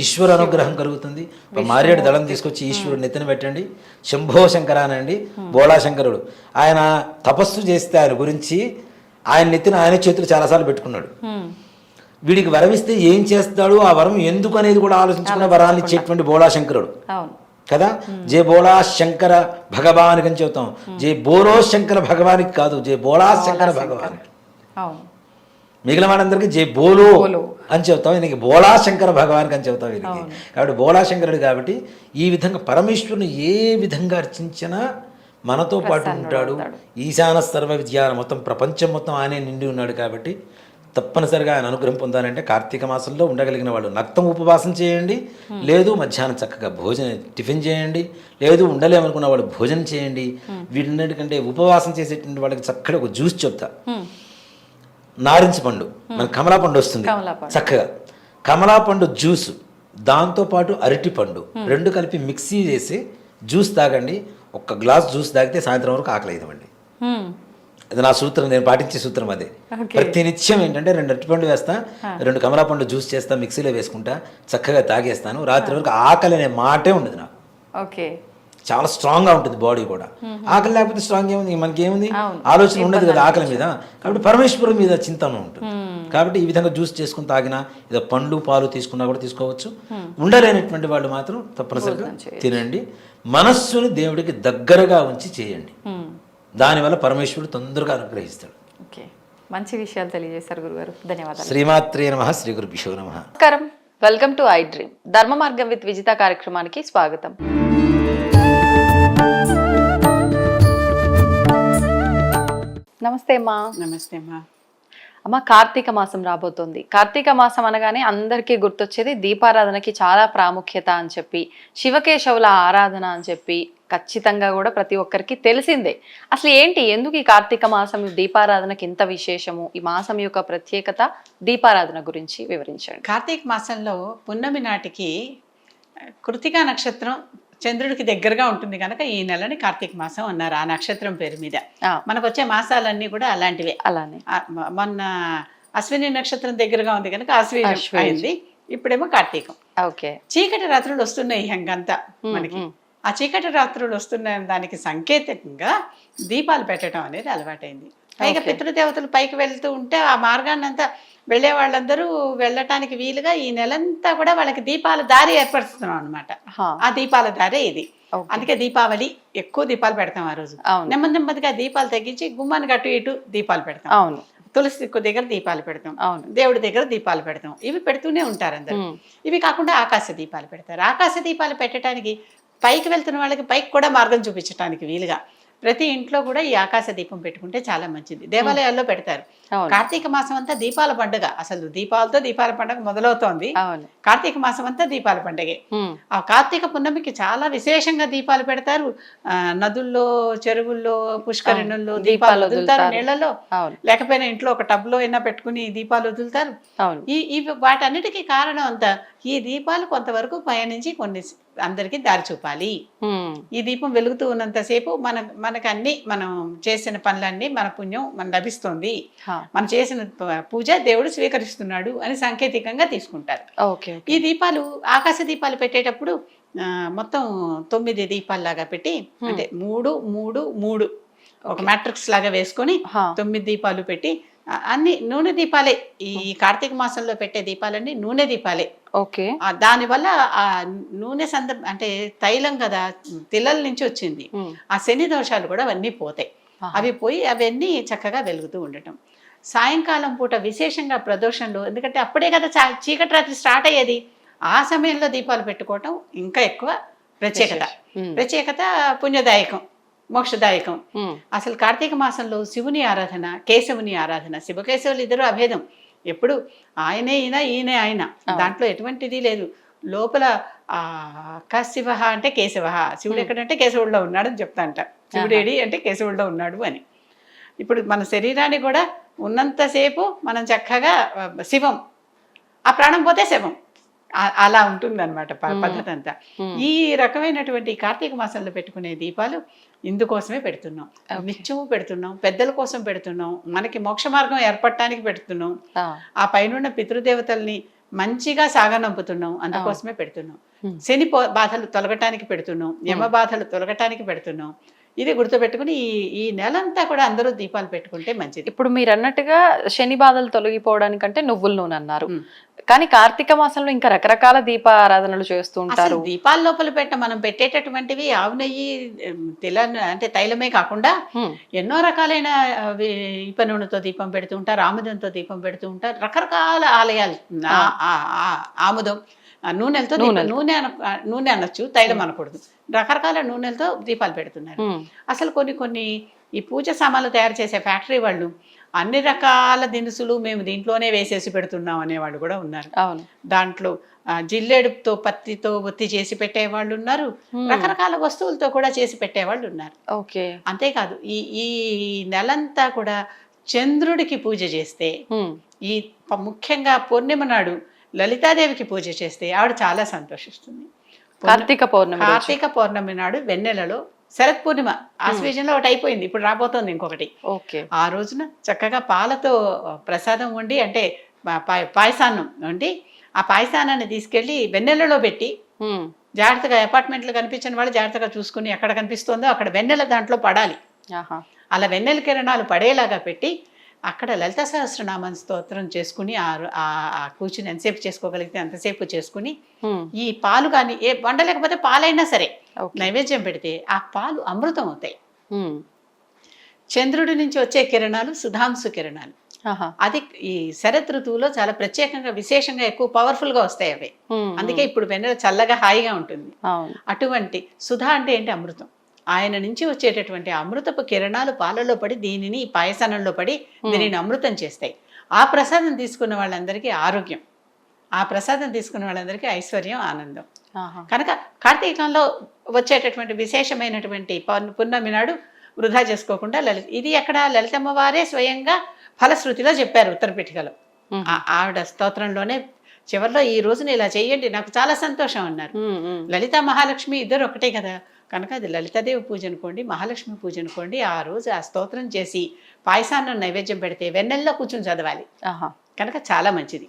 ఈశ్వర అనుగ్రహం కలుగుతుంది. మారేడు దళం తీసుకొచ్చి ఈశ్వరుడు నెత్తిన పెట్టండి. శంభో శంకర అనండి. బోళాశంకరుడు ఆయన తపస్సు చేస్తే ఆయన గురించి ఆయన నెత్తిన ఆయన చేతులు చాలాసార్లు పెట్టుకున్నాడు. వీడికి వరం ఇస్తే ఏం చేస్తాడు, ఆ వరం ఎందుకు అనేది కూడా ఆలోచించుకున్న వరాన్ని ఇచ్చేటువంటి బోళాశంకరుడు కదా. జే బోళా శంకర భగవానికి అని చెబుతాం. జే బోలో శంకర భగవానికి కాదు, జే బోళా శంకర భగవానికి. మిగిలిన వాళ్ళందరికీ జై బోలో అని చెప్తాం, ఈయనకి బోళాశంకర భగవానికి అని చెప్తాం వీరికి. కాబట్టి బోళాశంకరుడు కాబట్టి ఈ విధంగా పరమేశ్వరుని ఏ విధంగా అర్చించినా మనతో పాటు ఉంటాడు. ఈశాన సర్వ విద్య మొత్తం ప్రపంచం మొత్తం ఆయనే నిండి ఉన్నాడు. కాబట్టి తప్పనిసరిగా ఆయన అనుగ్రహం పొందాలంటే కార్తీక మాసంలో ఉండగలిగిన వాళ్ళు నక్తం ఉపవాసం చేయండి, లేదు మధ్యాహ్నం చక్కగా టిఫిన్ చేయండి, లేదు ఉండలేమనుకున్న వాళ్ళు భోజనం చేయండి. వీటిన్నిటికంటే ఉపవాసం చేసేటువంటి వాళ్ళకి చక్కగా ఒక జ్యూస్ చెప్తా. నారింజ పండు, మన కమలా పండు వస్తుంది చక్కగా, కమలా పండు జ్యూసు, దాంతోపాటు అరటి పండు రెండు కలిపి మిక్సీ చేసి జ్యూస్ తాగండి. ఒక్క గ్లాస్ జ్యూస్ తాగితే సాయంత్రం వరకు ఆకలి అయ్యమండి. అది నా సూత్రం, నేను పాటించే సూత్రం అదే. ప్రతి నిత్యం ఏంటంటే 2 అరటిపండు వేస్తా, 2 కమలా పండు జ్యూస్ చేస్తా, మిక్సీలో వేసుకుంటా, చక్కగా తాగేస్తాను. రాత్రి వరకు ఆకలి అనే మాటే ఉండదు నాకు. ఓకే, చాలా స్ట్రాంగ్గా ఉంటుంది బాడీ కూడా. ఆకలి లేకపోతే స్ట్రాంగ్ ఏముంది, మనకి ఏముంది, ఆలోచన ఉండదు కదా ఆకలి మీద. కాబట్టి పరమేశ్వరం మీద చింతన ఉంటుంది. కాబట్టి ఈ విధంగా జ్యూస్ చేసుకుని తాగినా, ఏదో పండ్లు పాలు తీసుకున్నా కూడా తీసుకోవచ్చు. ఉండలేనటువంటి వాళ్ళు మాత్రం తప్పనిసరిగా తినండి. మనస్సుని దేవుడికి దగ్గరగా ఉంచి చేయండి, దానివల్ల పరమేశ్వరుడు తొందరగా అనుగ్రహిస్తాడు. ఓకే, మంచి విషయాలు తెలియజేశారు గురుగారు, ధన్యవాదాలు. శ్రీమాత్రే నమః, శ్రీ గురుభ్యో నమః. నమస్కారం, వెల్కమ్ టు ఐ డ్రీమ్ ధర్మ మార్గం విత్ విజిత కార్యక్రమానికి స్వాగతం. నమస్తే అమ్మా. నమస్తే అమ్మా. అమ్మ, కార్తీక మాసం రాబోతోంది. కార్తీక మాసం అనగానే అందరికీ గుర్తొచ్చేది దీపారాధనకి చాలా ప్రాముఖ్యత అని చెప్పి, శివకేశవుల ఆరాధన అని చెప్పి ఖచ్చితంగా కూడా ప్రతి ఒక్కరికి తెలిసిందే. అసలు ఏంటి, ఎందుకు ఈ కార్తీక మాసం దీపారాధనకి ఇంత విశేషము, ఈ మాసం యొక్క ప్రత్యేకత, దీపారాధన గురించి వివరించండి. కార్తీక మాసంలో పున్నమి నాటికి కృతికా నక్షత్రం చంద్రుడికి దగ్గరగా ఉంటుంది కనుక ఈ నెలని కార్తీక మాసం అన్నారు, ఆ నక్షత్రం పేరు మీద. మనకు వచ్చే మాసాలన్నీ కూడా అలాంటివే. అలానే మొన్న అశ్విని నక్షత్రం దగ్గరగా ఉంది కనుక అశ్విని అయింది, ఇప్పుడేమో కార్తీకం. ఓకే, చీకటి రాత్రులు వస్తున్నాయి ఇంకంతా మనకి. ఆ చీకటి రాత్రులు వస్తున్న దానికి సంకేతంగా దీపాలు పెట్టడం అనేది అలవాటైంది. పైగా పితృదేవతలు పైకి వెళ్తూ ఉంటే ఆ మార్గాన్ని అంతా వెళ్ళే వాళ్ళందరూ వెళ్ళటానికి వీలుగా ఈ నెలంతా కూడా వాళ్ళకి దీపాల దారి ఏర్పరుస్తున్నాం అనమాట. ఆ దీపాల దారే ఇది. అందుకే దీపావళి ఎక్కువ దీపాలు పెడతాం ఆ రోజు. నెమ్మది నెమ్మదిగా దీపాలు తగ్గించి గుమ్మానికి అటు ఇటు దీపాలు పెడతాం. అవును, తులసి దగ్గర దీపాలు పెడతాం, దేవుడి దగ్గర దీపాలు పెడతాం. ఇవి పెడుతూనే ఉంటారు అందరూ. ఇవి కాకుండా ఆకాశ దీపాలు పెడతారు. ఆకాశ దీపాలు పెట్టడానికి పైకి వెళ్తున్న వాళ్ళకి పైకి కూడా మార్గం చూపించడానికి వీలుగా ప్రతి ఇంట్లో కూడా ఈ ఆకాశ దీపం పెట్టుకుంటే చాలా మంచిది. దేవాలయాల్లో పెడతారు. కార్తీక మాసం అంతా దీపాల పండుగ. అసలు దీపాలతో దీపాల పండుగ మొదలవుతోంది. కార్తీక మాసం అంతా దీపాల పండుగే. ఆ కార్తీక పున్నమికి చాలా విశేషంగా దీపాలు పెడతారు. నదుల్లో, చెరువుల్లో, పుష్కరిణుల్లో దీపాలు వదులుతారు. నీళ్లలో లేకపోయినా ఇంట్లో ఒక టబ్ లో అయినా పెట్టుకుని దీపాలు వదులుతారు. ఈ వాటన్నిటికీ కారణం అంతా ఈ దీపాలు కొంతవరకు పయనించి కొన్ని అందరికి దారి చూపాలి. ఈ దీపం వెలుగుతూ ఉన్నంతసేపు మనకు అన్ని మనం చేసిన పనులన్నీ మన పుణ్యం మన లభిస్తుంది, మనం చేసిన పూజ దేవుడు స్వీకరిస్తున్నాడు అని సాంకేతికంగా తీసుకుంటారు. ఈ దీపాలు ఆకాశ దీపాలు పెట్టేటప్పుడు మొత్తం 9 దీపాల్లాగా పెట్టి, అంటే 3, 3, 3 ఒక మ్యాట్రిక్స్ లాగా వేసుకొని 9 దీపాలు పెట్టి, అన్ని నూనె దీపాలే. ఈ కార్తీక మాసంలో పెట్టే దీపాలన్నీ నూనె దీపాలే. ఓకే, దానివల్ల ఆ నూనె అంటే తైలం కదా, తిల్లల నుంచి వచ్చింది. ఆ శని దోషాలు కూడా అవన్నీ పోతాయి. అవి పోయి అవన్నీ చక్కగా వెలుగుతూ ఉండటం. సాయంకాలం పూట విశేషంగా ప్రదోషంలో, ఎందుకంటే అప్పుడే కదా చీకటి రాత్రి స్టార్ట్ అయ్యేది, ఆ సమయంలో దీపాలు పెట్టుకోవటం ఇంకా ఎక్కువ ప్రత్యేకత పుణ్యదాయకం, మోక్షదాయకం. అసలు కార్తీక మాసంలో శివుని ఆరాధన, కేశవుని ఆరాధన, శివకేశవులు ఇద్దరు అభేదం. ఎప్పుడు ఆయనే ఈయనే ఆయన, దాంట్లో ఎటువంటిది లేదు. లోపల శివ అంటే కేశవ, శివుడు ఎక్కడంటే కేశవుడిలో ఉన్నాడు అని చెప్తా అంట. శివుడేడి అంటే కేశవుడిలో ఉన్నాడు అని. ఇప్పుడు మన శరీరాన్ని కూడా ఉన్నంతసేపు మనం చక్కగా శివం, ఆ ప్రాణం పోతే శవం, అలా ఉంటుంది అనమాట పద్ధతి అంతా. ఈ రకమైనటువంటి కార్తీక మాసంలో పెట్టుకునే దీపాలు ఇందుకోసమే పెడుతున్నాం. నిత్యము పెడుతున్నాం, పెద్దల కోసం పెడుతున్నాం, మనకి మోక్ష మార్గం ఏర్పడటానికి పెడుతున్నాం, ఆ పైన పితృదేవతల్ని మంచిగా సాగనంపుతున్నాం, అందుకోసమే పెడుతున్నాం. శని బాధలు తొలగటానికి పెడుతున్నాం, యమ బాధలు తొలగటానికి పెడుతున్నాం. ఇది గుర్తుపెట్టుకుని ఈ నెలంతా కూడా అందరూ దీపాలు పెట్టుకుంటే మంచిది. ఇప్పుడు మీరు అన్నట్టుగా శని బాధలు తొలగిపోవడానికంటే నువ్వుల నూనె అన్నారు, కానీ కార్తీక మాసంలో ఇంకా రకరకాల దీపారాధనలు చేస్తూ ఉంటారు. అసలు దీపాల లోపల మనం పెట్టేటటువంటివి ఆవు నెయ్యి అంటే తైలమే కాకుండా ఎన్నో రకాలైన ఇప్ప నూనెతో దీపం పెడుతూ ఉంటారు, ఆముదంతో దీపం పెడుతూ ఉంటారు, రకరకాల ఆలయాలు ఆముదం నూనెలతో నూనె అనొచ్చు, తైలం అనకూడదు, రకరకాల నూనెలతో దీపాలు పెడుతున్నారు. అసలు కొన్ని ఈ పూజ సామాన్లు తయారు చేసే ఫ్యాక్టరీ వాళ్ళు అన్ని రకాల దినుసులు మేము దీంట్లోనే వేసేసి పెడుతున్నాం అనేవాళ్ళు కూడా ఉన్నారు. దాంట్లో జిల్లేడుతో పత్తితో ఒత్తి చేసి పెట్టేవాళ్ళు ఉన్నారు, రకరకాల వస్తువులతో కూడా చేసి పెట్టేవాళ్ళు ఉన్నారు. అంతేకాదు ఈ నెలంతా కూడా చంద్రుడికి పూజ చేస్తే, ఈ ముఖ్యంగా పూర్ణిమ నాడు లలితాదేవికి పూజ చేస్తే ఆవిడ చాలా సంతోషిస్తుంది. కార్తీక పౌర్ణమి నాడు వెన్నెలలో, శరత్ పూర్ణిమ ఆశ్వేజంలో ఒకటి అయిపోయింది, ఇప్పుడు రాబోతోంది ఇంకొకటి. ఆ రోజున చక్కగా పాలతో ప్రసాదం వండి, అంటే పాయసాన్నం వండి, ఆ పాయసానాన్ని తీసుకెళ్లి వెన్నెలలో పెట్టి జాగ్రత్తగా, అపార్ట్మెంట్లు కనిపించిన వాళ్ళు జాగ్రత్తగా చూసుకుని ఎక్కడ కనిపిస్తుందో అక్కడ వెన్నెల దాంట్లో పడాలి. అలా వెన్నెల కిరణాలు పడేలాగా పెట్టి అక్కడ లలిత సహస్రనామం స్తోత్రం చేసుకుని ఆ కూర్చుని ఎంతసేపు చేసుకోగలిగితే అంతసేపు చేసుకుని, ఈ పాలు కానీ వండలేకపోతే పాలైనా సరే నైవేద్యం పెడితే ఆ పాలు అమృతం అవుతాయి. చంద్రుడి నుంచి వచ్చే కిరణాలు సుధాంశు కిరణాలు, అది ఈ శరత్ ఋతువులో చాలా ప్రత్యేకంగా విశేషంగా ఎక్కువ పవర్ఫుల్ గా వస్తాయి అవి. అందుకే ఇప్పుడు వెన్నెల చల్లగా హాయిగా ఉంటుంది. అటువంటి సుధా అంటే ఏంటి? అమృతం. ఆయన నుంచి వచ్చేటటువంటి అమృతపు కిరణాలు పాలలో పడి దీనిని పాయసానంలో పడి దీనిని అమృతం చేస్తాయి. ఆ ప్రసాదం తీసుకున్న వాళ్ళందరికీ ఆరోగ్యం, ఆ ప్రసాదం తీసుకున్న వాళ్ళందరికీ ఐశ్వర్యం, ఆనందం. కనుక కార్తీకంలో వచ్చేటటువంటి విశేషమైనటువంటి పున్నమి నాడు వృధా చేసుకోకుండా ఇది ఎక్కడ లలితమ్మ వారే స్వయంగా ఫలశ్రుతిలో చెప్పారు ఉత్తరపీఠికలో. ఆవిడ స్తోత్రంలోనే చివరిలో ఈ రోజున ఇలా చేయండి నాకు చాలా సంతోషం అన్నారు. లలిత మహాలక్ష్మి ఇద్దరు ఒకటే కదా, కనుక అది లలితాదేవి పూజ అనుకోండి, మహాలక్ష్మి పూజ అనుకోండి, ఆ రోజు ఆ స్తోత్రం చేసి పాయసాన్ని నైవేద్యం పెడితే వెన్నెల్లో కూర్చొని చదవాలి, కనుక చాలా మంచిది.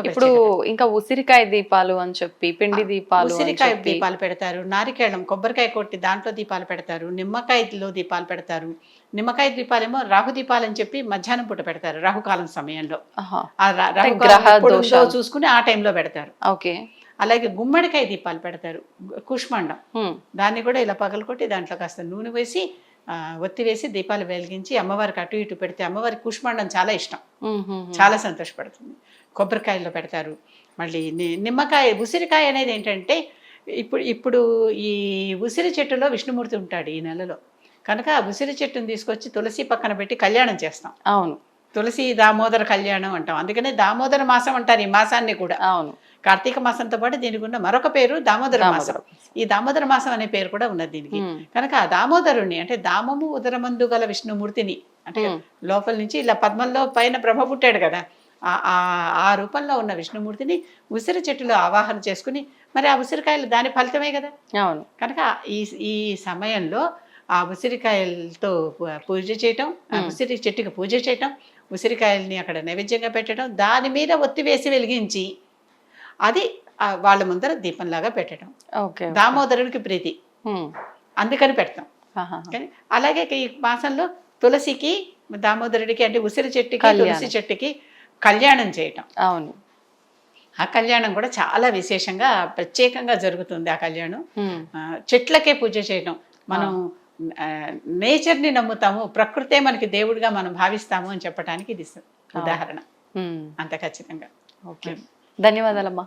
ఇప్పుడు ఇంకా ఉసిరికాయ దీపాలు అని చెప్పి, పిండి దీపాలు, ఉసిరికాయ దీపాలు పెడతారు, నారికేళం కొబ్బరికాయ కొట్టి దాంట్లో దీపాలు పెడతారు, నిమ్మకాయలో దీపాలు పెడతారు. నిమ్మకాయ దీపాలేమో రాహు దీపాలు అని చెప్పి మధ్యాహ్నం పూట పెడతారు, రాహుకాలం సమయంలో చూసుకుని ఆ టైంలో పెడతారు. అలాగే గుమ్మడికాయ దీపాలు పెడతారు, కుష్మండం, దాన్ని కూడా ఇలా పగలకొట్టి దాంట్లో కాస్త నూనె వేసి ఒత్తి వేసి దీపాలు వెలిగించి అమ్మవారికి అటు ఇటు పెడితే అమ్మవారికి కుష్మండం చాలా ఇష్టం, చాలా సంతోషపడుతుంది. కొబ్బరికాయల్లో పెడతారు. మళ్ళీ నిమ్మకాయ, ఉసిరికాయ అనేది ఏంటంటే ఇప్పుడు ఈ ఉసిరి చెట్టులో విష్ణుమూర్తి ఉంటాడు ఈ నెలలో, కనుక ఆ ఉసిరి చెట్టును తీసుకొచ్చి తులసి పక్కన పెట్టి కళ్యాణం చేస్తాం. తులసి దామోదర కళ్యాణం అంటాం, అందుకనే దామోదర మాసం అంటారు ఈ మాసాన్ని కూడా. కార్తీక మాసంతో పాటు దీనికి ఉన్న మరొక పేరు దామోదర మాసం. ఈ దామోదర మాసం అనే పేరు కూడా ఉన్నది దీనికి. కనుక ఆ దామోదరుణ్ణి అంటే దామము ఉదరమందు గల విష్ణుమూర్తిని, అంటే లోపల నుంచి ఇలా పద్మంలో పైన బ్రహ్మ పుట్టాడు కదా, ఆ రూపంలో ఉన్న విష్ణుమూర్తిని ఉసిరి చెట్టులో ఆవాహన చేసుకుని, మరి ఆ ఉసిరికాయలు దాని ఫలితమే కదా. కనుక ఈ సమయంలో ఆ ఉసిరికాయలతో పూజ చేయటం, ఆ ఉసిరి చెట్టుకి పూజ చేయటం, ఉసిరికాయల్ని అక్కడ నైవేద్యంగా పెట్టడం, దాని మీద ఒత్తి వేసి వెలిగించి అది వాళ్ళ ముందర దీపంలాగా పెట్టడం. దామోదరుడికి ప్రీతి, అందుకని పెడతాం. కానీ అలాగే ఈ మాసంలో తులసికి, దామోదరుడికి, అంటే ఉసిరి చెట్టుకి తులసి చెట్టుకి కళ్యాణం చేయటం. ఆ కళ్యాణం కూడా చాలా విశేషంగా ప్రత్యేకంగా జరుగుతుంది. ఆ కళ్యాణం చెట్లకే పూజ చేయటం. మనం నేచర్ని నమ్ముతాము, ప్రకృతే మనకి దేవుడిగా మనం భావిస్తాము అని చెప్పడానికి ఇది ఉదాహరణ. అంత ఖచ్చితంగా. ధన్యవాదాలమ్మా.